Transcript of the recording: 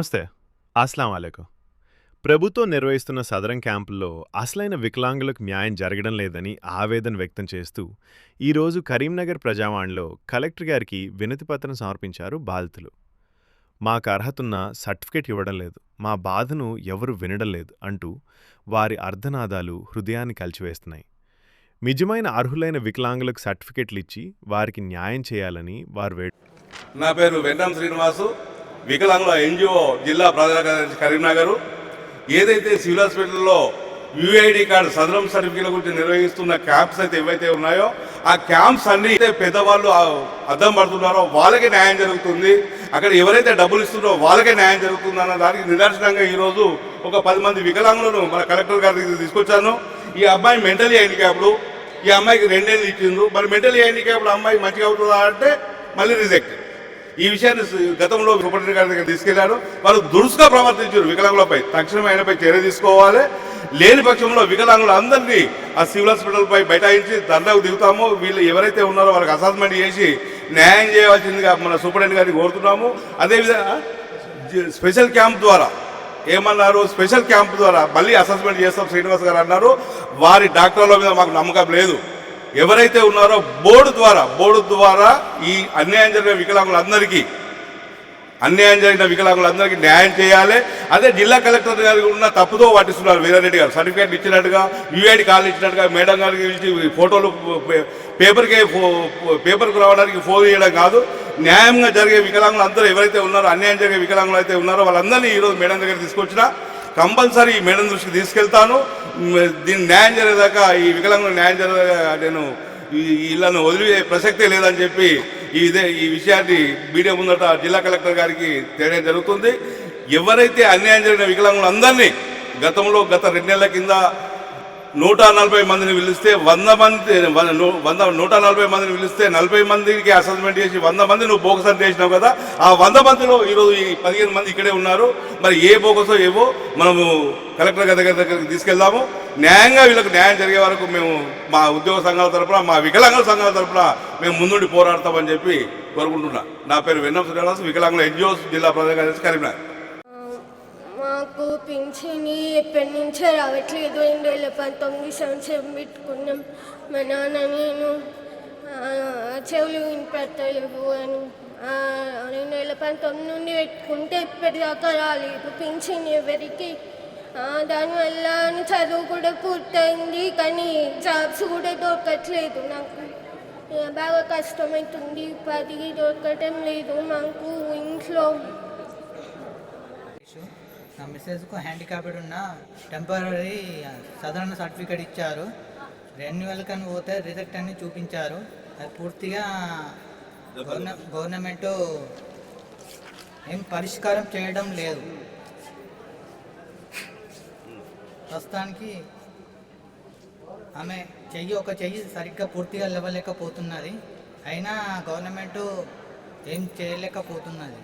నమస్తే. అస్సలాము అలైకుం. ప్రభుత్వం నిర్వహిస్తున్న సదరం క్యాంపుల్లో అసలైన వికలాంగులకు న్యాయం జరగడం లేదని ఆవేదన వ్యక్తం చేస్తూ ఈరోజు కరీంనగర్ ప్రజావాణిలో కలెక్టర్ గారికి వినతిపత్రం సమర్పించారు బాధితులు. మాకు అర్హతున్న సర్టిఫికేట్ ఇవ్వడం లేదు, మా బాధను ఎవరు వినడం లేదు అంటూ వారి అర్ధనాదాలు హృదయాన్ని కలిచివేస్తున్నాయి. నిజమైన అర్హులైన వికలాంగులకు సర్టిఫికేట్లు ఇచ్చి వారికి న్యాయం చేయాలని వారు నా పేరు వెన్నం శ్రీనివాసు, వికలాంగుల ఎన్జిఓ జిల్లా ప్రధాన కార్యదర్శి కరీంనగర్. ఏదైతే సివిల్ హాస్పిటల్లో యూఐడి కార్డు సదరం సర్టిఫికేట్ల గురించి నిర్వహిస్తున్న క్యాంప్స్ అయితే ఏవైతే ఉన్నాయో ఆ క్యాంప్స్ అన్ని పెద్దవాళ్ళు అద్దం పడుతున్నారో వాళ్ళకే న్యాయం జరుగుతుంది, అక్కడ ఎవరైతే డబ్బులు ఇస్తున్నారో వాళ్ళకే న్యాయం జరుగుతుంది అన్న దానికి నిదర్శనంగా ఈరోజు ఒక 10 మంది వికలాంగులను మన కలెక్టర్ గారి దగ్గర తీసుకొచ్చాను. ఈ అబ్బాయి మెంటలీ హ్యాండిక్యాప్డ్, ఈ అమ్మాయికి 2 ఏళ్ళు ఇచ్చిండ్రు. మరి మెంటలీ హ్యాండిక్యాప్డ్ అమ్మాయి మంచిగా అవుతుందా అంటే మళ్ళీ రిజెక్ట్. ఈ విషయాన్ని గతంలో సూపరింటెండెంట్ గారి దగ్గర తీసుకెళ్లారు. వాళ్ళు దురుసుగా ప్రవర్తించారు వికలాంగులపై. తక్షణమే ఆయనపై చర్య తీసుకోవాలి. లేని పక్షంలో వికలాంగులందరినీ ఆ సివిల్ హాస్పిటల్పై బైఠాయించి ధర్నాకు దిగుతాము. వీళ్ళు ఎవరైతే ఉన్నారో వాళ్ళకి అసెస్మెంట్ చేసి న్యాయం చేయవలసిందిగా మన సూపరింటెండెంట్ గారికి కోరుతున్నాము. అదేవిధంగా స్పెషల్ క్యాంప్ ద్వారా ఏమన్నారు, స్పెషల్ క్యాంప్ ద్వారా మళ్ళీ అసెస్మెంట్ చేస్తాం శ్రీనివాస్ గారు అన్నారు. వారి డాక్టర్ల మీద మాకు నమ్మకం లేదు. ఎవరైతే ఉన్నారో బోర్డు ద్వారా ఈ అన్యాయం జరిగిన వికలాంగులందరికీ న్యాయం చేయాలి. అదే జిల్లా కలెక్టర్ గారికి ఉన్న తప్పుతో పట్టిస్తున్నారు వీరారెడ్డి గారు. సర్టిఫికేట్ ఇచ్చినట్టుగా, యూఐడి కార్డు ఇచ్చినట్టుగా మేడం గారికి పిలిచి ఫోటోలు పేపర్కు రావడానికి ఫోన్ చేయడం కాదు. న్యాయంగా జరిగే వికలాంగులు అందరూ ఎవరైతే ఉన్నారో, అన్యాయం జరిగే వికలాంగులు అయితే ఉన్నారో వాళ్ళందరినీ ఈరోజు మేడం దగ్గర తీసుకొచ్చినా కంపల్సరీ ఈ మేడం దృష్టికి తీసుకెళ్తాను. దీన్ని న్యాయం జరిగేదాకా, ఈ వికలాంగులు న్యాయం జరిగేదాకా నేను ఇళ్లను వదిలే ప్రసక్తే లేదని చెప్పి ఈ విషయాన్ని మీడియా ముందట జిల్లా కలెక్టర్ గారికి తేడం జరుగుతుంది. ఎవరైతే అన్యాయం జరిగిన వికలాంగులందరినీ గత 2 నెలల కింద 140 మందిని పిలిస్తే 140 మందిని పిలిస్తే 40 మందికి అసెస్మెంట్ చేసి 100 మంది నువ్వు బోగస్ అని చేసినావు కదా. ఆ 100 మందిలో ఈరోజు ఈ 15 మంది ఇక్కడే ఉన్నారు. మరి ఏ బోగసో ఏవో మనము కలెక్టర్ గారి దగ్గరికి తీసుకెళ్దాము. న్యాయంగా వీళ్ళకి న్యాయం జరిగే వరకు మేము మా ఉద్యోగ సంఘాల తరఫున, మా వికలాంగుల సంఘాల తరఫున మేము ముందుండి పోరాడతామని చెప్పి కోరుకుంటున్నా. నా పేరు వెన్నం శ్రీనివాస్, వికలాంగుల ఎన్జిఓస్ జిల్లా ప్రధాన కార్యదర్శి కరీంనగర్. మాకు పింఛని ఎప్పటి నుంచో రావట్లేదు. 2019 సంవత్సరం పెట్టుకున్నాం. మా నాన్న నేను చెవులు వినిపెట్టలేవు అని 2019 నుండి పెట్టుకుంటే ఇప్పటిదాకా రాలేదు పింఛన్ ఎవరికి. దానివల్ల చదువు కూడా పూర్తయింది, కానీ జాబ్స్ కూడా దొరకట్లేదు. నాకు బాగా కష్టమవుతుంది, ఉపాధి దొరకటం లేదు మాకు ఇంట్లో. నా మిస్సెస్కు హ్యాండిక్యాప్డ్ ఉన్న టెంపరీ సాధారణ సర్టిఫికేట్ ఇచ్చారు. రెన్యువల్ కని పోతే రిజెక్ట్ అని చూపించారు. అది పూర్తిగా గవర్నమెంట్ ఏం పరిష్కారం చేయడం లేదు. ప్రస్తుతానికి ఆమె ఒక చెయ్యి సరిగ్గా పూర్తిగా లేవలేకపోతున్నది. అయినా గవర్నమెంట్ ఏం చేయలేకపోతున్నది.